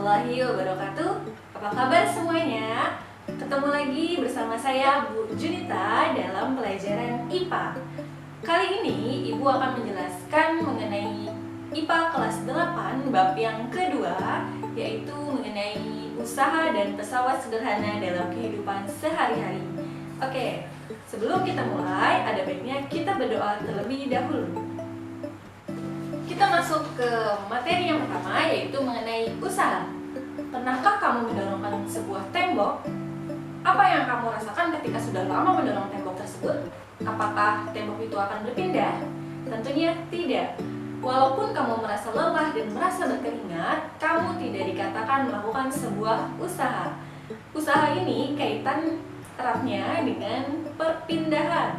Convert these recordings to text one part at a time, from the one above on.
warahmatullahi wabarakatuh. Apa kabar semuanya? Ketemu lagi bersama saya Bu Junita dalam pelajaran IPA. Kali ini Ibu akan menjelaskan mengenai IPA kelas 8 bab yang kedua, yaitu mengenai usaha dan pesawat sederhana dalam kehidupan sehari-hari. Oke, sebelum kita mulai, ada baiknya kita berdoa terlebih dahulu. Kita masuk ke materi yang pertama, yaitu mengenai usaha. Pernahkah kamu mendorongkan sebuah tembok? Apa yang kamu rasakan ketika sudah lama mendorong tembok tersebut? Apakah tembok itu akan berpindah? Tentunya tidak. Walaupun kamu merasa lelah dan merasa berkeringat, kamu tidak dikatakan melakukan sebuah usaha. Usaha ini kaitan eratnya dengan perpindahan.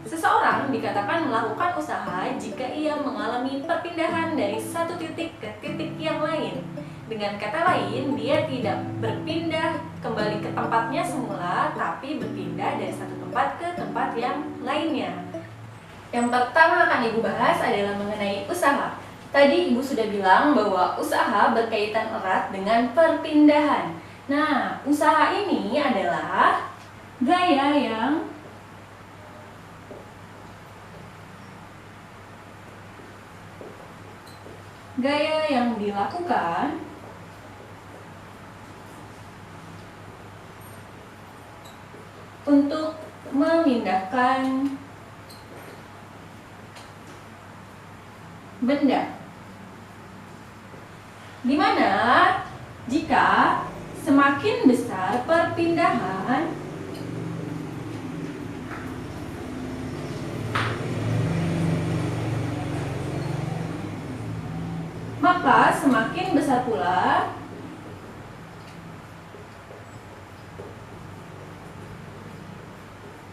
Seseorang dikatakan melakukan usaha jika ia mengalami perpindahan dari satu titik ke titik yang lain. Dengan kata lain, dia tidak berpindah kembali ke tempatnya semula, tapi berpindah dari satu tempat ke tempat yang lainnya. Yang pertama akan Ibu bahas adalah mengenai usaha. Tadi Ibu sudah bilang bahwa usaha berkaitan erat dengan perpindahan. Nah, usaha ini adalah gaya yang dilakukan untuk memindahkan benda, di mana jika semakin besar perpindahan, maka semakin besar pula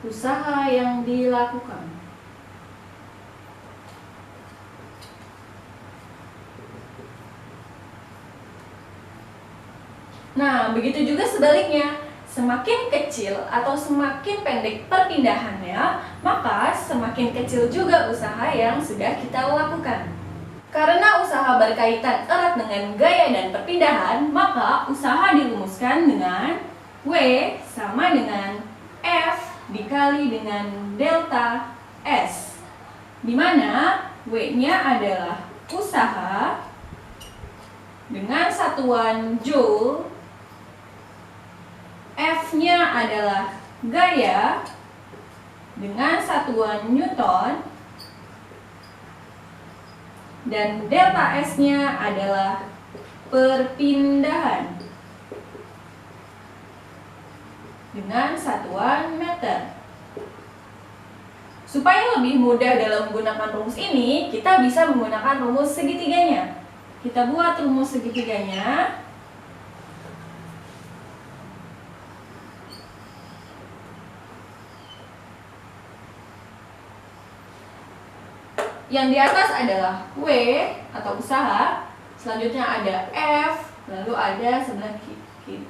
usaha yang dilakukan. Nah, begitu juga sebaliknya. Semakin kecil atau semakin pendek perpindahannya, maka semakin kecil juga usaha yang sudah kita lakukan. Karena usaha berkaitan erat dengan gaya dan perpindahan, maka usaha dirumuskan dengan W sama dengan F dikali dengan delta S, di mana W-nya adalah usaha dengan satuan Joule, F-nya adalah gaya dengan satuan Newton, dan delta S-nya adalah perpindahan dengan satuan meter. Supaya lebih mudah dalam menggunakan rumus ini, kita bisa menggunakan rumus segitiganya. Kita buat rumus segitiganya. Yang di atas adalah W atau usaha, selanjutnya ada F, lalu ada sebelah kiri,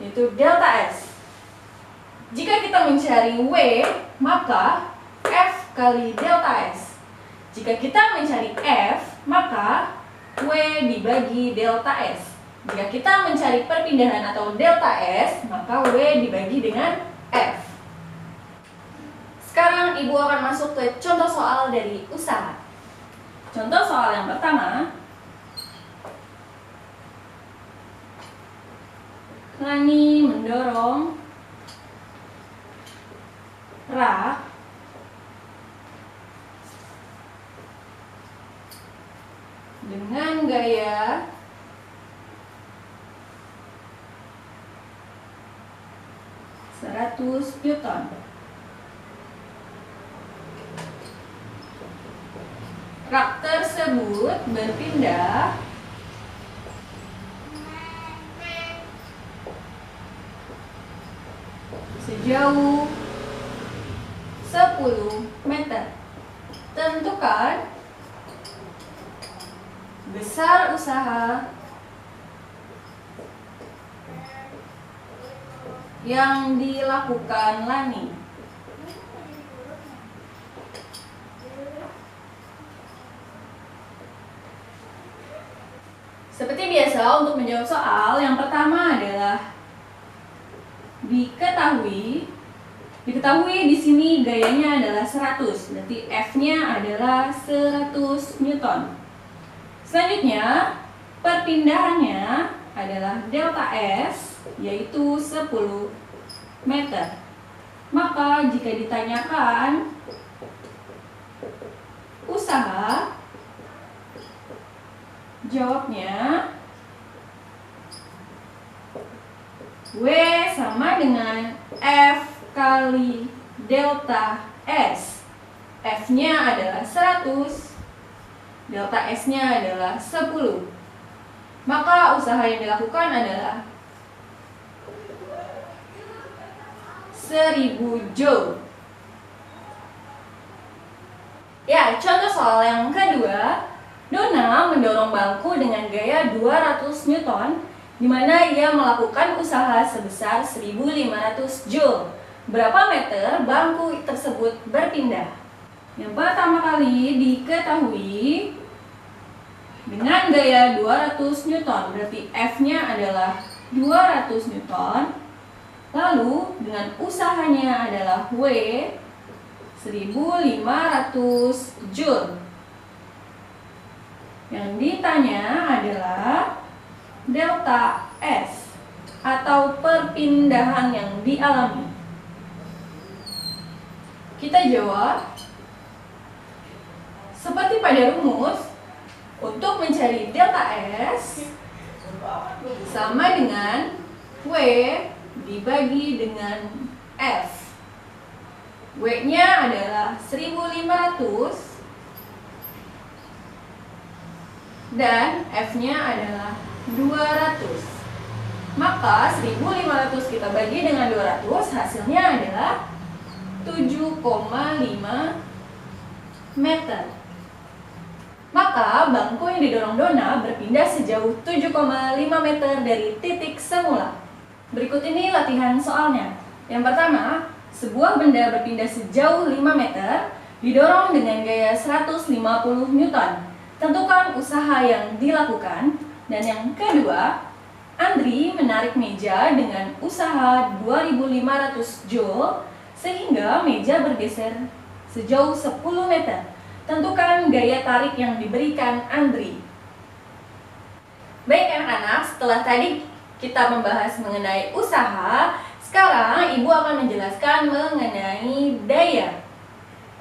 yaitu delta S. Jika kita mencari W, maka F kali delta S. Jika kita mencari F, maka W dibagi delta S. Jika kita mencari perpindahan atau delta S, maka W dibagi dengan F. Sekarang Ibu akan masuk ke contoh soal dari usaha. Contoh soal yang pertama, Rani mendorong rak dengan gaya 100 Newton. Rak tersebut berpindah sejauh 10 meter. Tentukan besar usaha yang dilakukan Lani. Seperti biasa, untuk menjawab soal, yang pertama adalah diketahui di sini gayanya adalah 100, berarti F-nya adalah 100 Newton. Selanjutnya, perpindahannya adalah delta S, yaitu 10 meter. Maka jika ditanyakan usaha, jawabnya W sama dengan F kali delta S. F-nya adalah 100, delta S-nya adalah 10. Maka usaha yang dilakukan adalah 1000 Joule. Ya, contoh soal yang kedua, Donna mendorong bangku dengan gaya 200 Newton, di mana ia melakukan usaha sebesar 1500 Joule. Berapa meter bangku tersebut berpindah? Yang pertama kali diketahui dengan gaya 200 Newton, berarti F-nya adalah 200 Newton. Lalu dengan usahanya adalah W 1500 Joule. Yang ditanya adalah delta S atau perpindahan yang dialami. Kita jawab seperti pada rumus, untuk mencari delta S sama dengan W dibagi dengan F. W-nya adalah 1500 dan F-nya adalah 200. Maka 1500 kita bagi dengan 200, hasilnya adalah 7,5 meter. Maka bangku yang didorong Donna berpindah sejauh 7,5 meter dari titik semula. Berikut ini latihan soalnya. Yang pertama, sebuah benda berpindah sejauh 5 meter didorong dengan gaya 150 Newton. Tentukan usaha yang dilakukan. Dan yang kedua, Andri menarik meja dengan usaha 2500 Joule sehingga meja bergeser sejauh 10 meter. Tentukan gaya tarik yang diberikan Andri. Baik anak-anak, setelah tadi kita membahas mengenai usaha, sekarang Ibu akan menjelaskan mengenai daya.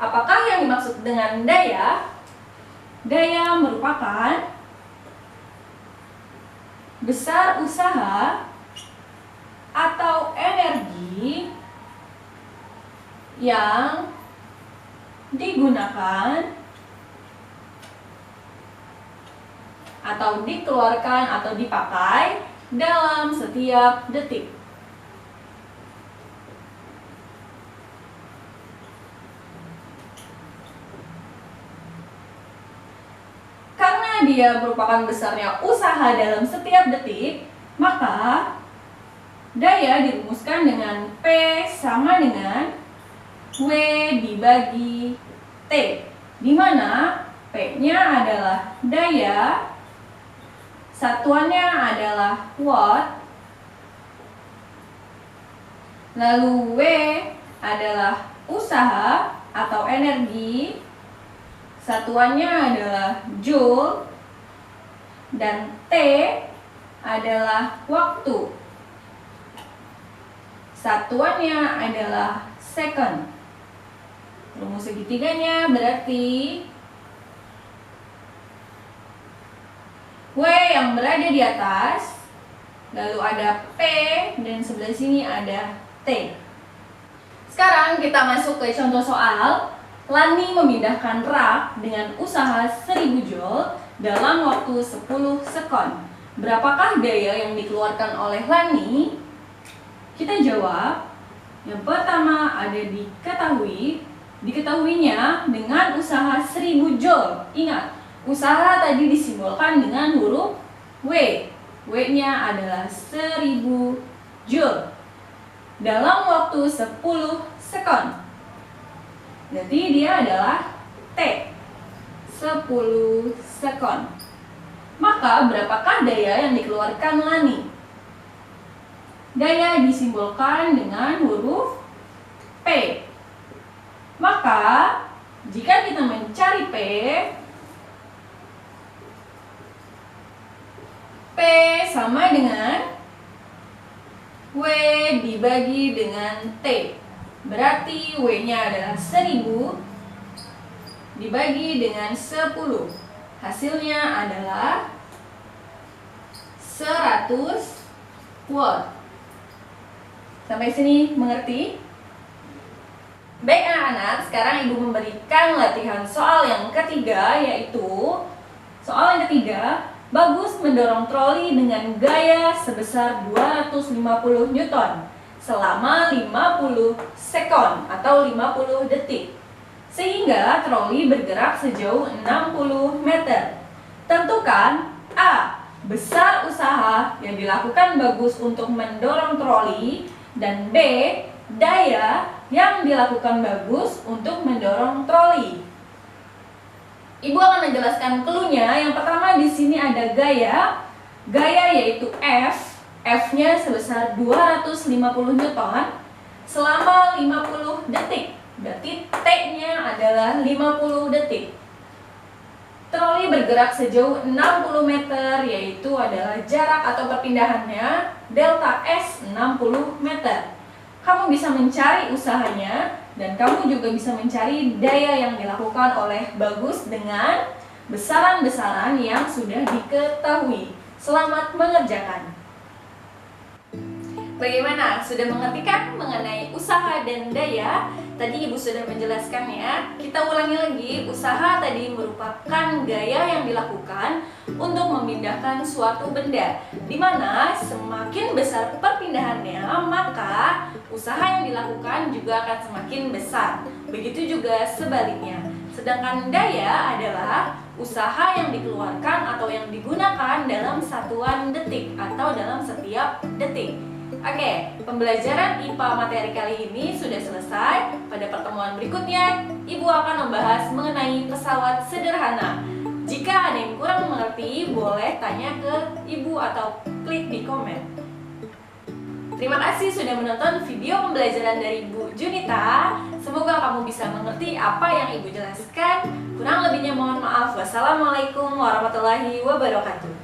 Apakah yang dimaksud dengan daya? Daya merupakan besar usaha atau energi yang digunakan atau dikeluarkan atau dipakai dalam setiap detik. Karena dia merupakan besarnya usaha dalam setiap detik, maka daya dirumuskan dengan P sama dengan W dibagi T, di mana P-nya adalah daya, satuannya adalah watt, lalu W adalah usaha atau energi, satuannya adalah joule, dan T adalah waktu, satuannya adalah second. Rumus segitiganya berarti W yang berada di atas, lalu ada P, dan sebelah sini ada T. Sekarang kita masuk ke contoh soal. Lani memindahkan rak dengan usaha 1000 Joule dalam waktu 10 sekon. Berapakah daya yang dikeluarkan oleh Lani? Kita jawab. Yang pertama ada diketahuinya dengan usaha 1000 Joule. Ingat, usaha tadi disimbolkan dengan huruf W. W-nya adalah 1000 Joule dalam waktu 10 sekon. Berarti dia adalah T, 10 sekon. Maka berapakah daya yang dikeluarkan Lani? Daya disimbolkan dengan huruf P. Maka jika kita mencari P sama dengan W dibagi dengan T. Berarti W-nya adalah 1000 dibagi dengan 10. Hasilnya adalah 100 watt. Sampai sini mengerti? Baik anak-anak, sekarang Ibu memberikan latihan soal yang ketiga, yaitu soal yang ketiga, Bagus mendorong troli dengan gaya sebesar 250 Newton selama 50 sekon atau 50 detik, sehingga troli bergerak sejauh 60 meter. Tentukan A. Besar usaha yang dilakukan Bagus untuk mendorong troli, dan B. Daya yang dilakukan Bagus untuk mendorong troli. Ibu akan menjelaskan clue-nya. Yang pertama di sini ada gaya. Gaya yaitu F. F-nya sebesar 250 Newton selama 50 detik. Berarti T-nya adalah 50 detik. Troli bergerak sejauh 60 meter, yaitu adalah jarak atau perpindahannya delta S 60 meter. Kamu bisa mencari usahanya, dan kamu juga bisa mencari daya yang dilakukan oleh Bagus dengan besaran-besaran yang sudah diketahui. Selamat mengerjakan. Bagaimana? Sudah mengerti kan mengenai usaha dan daya? Tadi Ibu sudah menjelaskannya. Kita ulangi lagi. Usaha tadi merupakan gaya yang dilakukan untuk memindahkan suatu benda, di mana semakin besar perpindahannya, maka usaha yang dilakukan juga akan semakin besar. Begitu juga sebaliknya. Sedangkan daya adalah usaha yang dikeluarkan atau yang digunakan dalam satuan detik atau dalam setiap detik. Oke, pembelajaran IPA materi kali ini sudah selesai. Pada pertemuan berikutnya, Ibu akan membahas mengenai pesawat sederhana. Jika ada yang kurang mengerti, boleh tanya ke Ibu atau klik di komen. Terima kasih sudah menonton video pembelajaran dari Bu Junita. Semoga kamu bisa mengerti apa yang Ibu jelaskan. Kurang lebihnya mohon maaf. Wassalamualaikum warahmatullahi wabarakatuh.